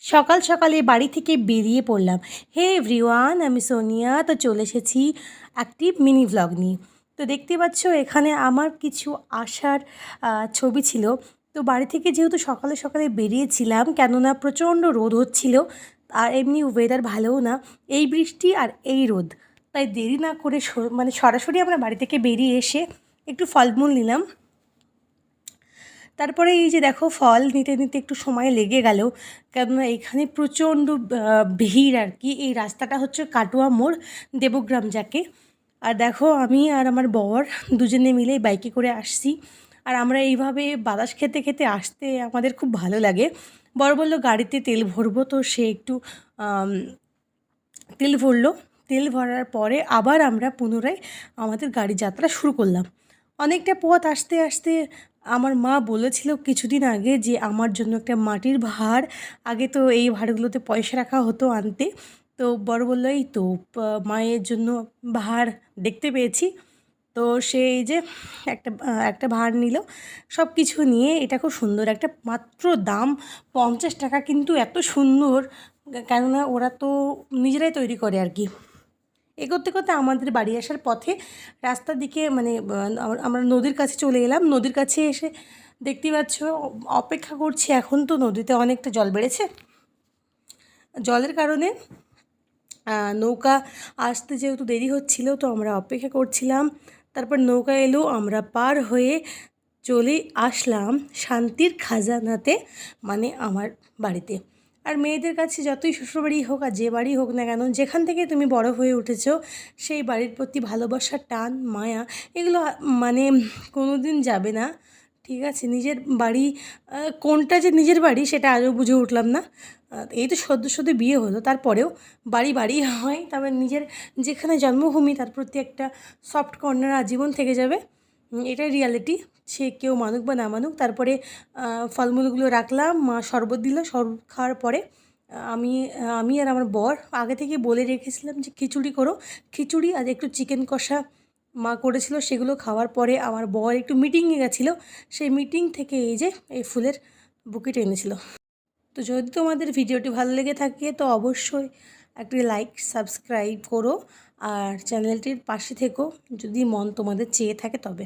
সকাল সকালে বাড়ি থেকে বেরিয়ে পড়লাম। হে এভরিওয়ান, আমি সোনিয়া। তো চলে এসেছি একটি মিনি ভ্লগ নিয়ে। তো দেখতে পাচ্ছ এখানে আমার কিছু আসার ছবি ছিল। তো বাড়ি থেকে যেহেতু সকালে সকালে বেরিয়েছিলাম, কেননা প্রচণ্ড রোদ হচ্ছিল আর এমনি ওয়েদার ভালোও না, এই বৃষ্টি আর এই রোদ, তাই দেরি না করে মানে সরাসরি আমরা বাড়ি থেকে বেরিয়ে এসে একটু ফলমূল নিলাম। তারপরে এই যে দেখো, ফল নিতে নিতে একটু সময় লেগে গেল, কেননা এখানে প্রচণ্ড ভিড় আর কি। এই রাস্তাটা হচ্ছে কাটোয়া মোড়, দেবগ্রাম যাকে। আর দেখো, আমি আর আমার বর দুজনে মিলে বাইকে করে আসছি। আর আমরা এইভাবে বাতাস খেতে খেতে আসতে আমাদের খুব ভালো লাগে। বর বলল গাড়িতে তেল ভরবো, তো সে একটু তেল ভরলো। তেল ভরার পরে আবার আমরা পুনরায় আমাদের গাড়ি যাত্রা শুরু করলাম। অনেকটা পথ আসতে আসতে আমার মা বলেছিল কিছুদিন আগে যে আমার জন্য একটা মাটির ভাঁড়, আগে তো এই ভাঁড়গুলোতে পয়সা রাখা হতো আনতে, তো বড় বললো এই তো মায়ের জন্য ভাঁড় দেখতে পেয়েছি। তো সে এই যে একটা একটা ভাঁড় নিল। সব কিছু নিয়ে, এটা খুব সুন্দর একটা, মাত্র দাম 50 টাকা, কিন্তু এত সুন্দর, কেননা ওরা তো নিজেরাই তৈরি করে আর কি। এগোতে করতে আমাদের বাড়ি আসার পথে রাস্তার দিকে মানে আমরা নদীর কাছে চলে এলাম। নদীর কাছে এসে দেখতে পাচ্ছ অপেক্ষা করছি। এখন তো নদীতে অনেকটা জল বেড়েছে, জলের কারণে নৌকা আসতে যেহেতু দেরি হচ্ছিল, তো আমরা অপেক্ষা করছিলাম। তারপর নৌকা এলো, আমরা পার হয়ে চলে আসলাম শান্তির খাজানাতে, মানে আমার বাড়িতে। আর মেয়েদের কাছে যতই শ্বশুরবাড়ি হোক আর যে বাড়ি হোক না কেন, যেখান থেকে তুমি বড় হয়ে উঠেছো, সেই বাড়ির প্রতি ভালোবাসা, টান, মায়া, এগুলো মানে কোনো দিন যাবে না। ঠিক আছে, নিজের বাড়ি কোনটা যে নিজের বাড়ি সেটা আজও বুঝে উঠলাম না। এই তো সদ্য সদ্য বিয়ে হলো, তারপরেও বাড়ি বাড়ি হয়। তবে নিজের যেখানে জন্মভূমি, তার প্রতি একটা সফট কর্নার আজীবন থেকে যাবে। এটাই রিয়ালিটি, সে কেউ মানুক বা না মানুক। তারপরে ফলমূলগুলো রাখলাম, মা শরবত দিল। শরবত খাওয়ার পরে আমি আমি আর আমার বর আগে থেকে বলে রেখেছিলাম যে খিচুড়ি করো। খিচুড়ি আর একটু চিকেন কষা মা করেছিল, সেগুলো খাওয়ার পরে আমার বর একটু মিটিংয়ে গেছিলো। সেই মিটিং থেকে এই যে এই ফুলের বুকেট এনেছিল। তো যদি তোমাদের ভিডিওটি ভালো লেগে থাকে তো অবশ্যই একটি লাইক, সাবস্ক্রাইব করো আর চ্যানেলটির পাশে থেকো, যদি মন তোমাদের চেয়ে থাকে তবে।